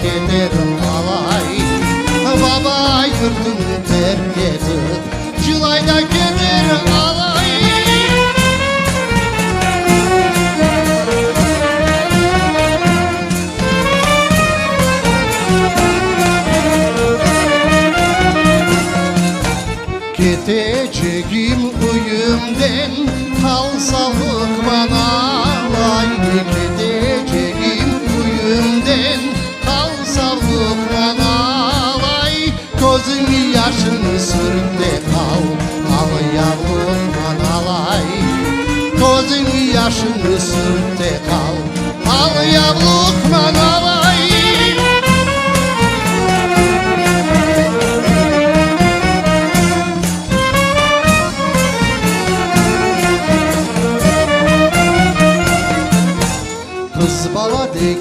gider alay. Baba yurdunu terk edip Cılayda gider alay. Gideceğim uyumden kalsa hukmanalay. Gideceğim uyumden kalsa hukmanalay. Gözün yaşını sürte kal, al yavrum manalay. Gözün yaşını sürte kal, al yavrum manalay. Kız bala de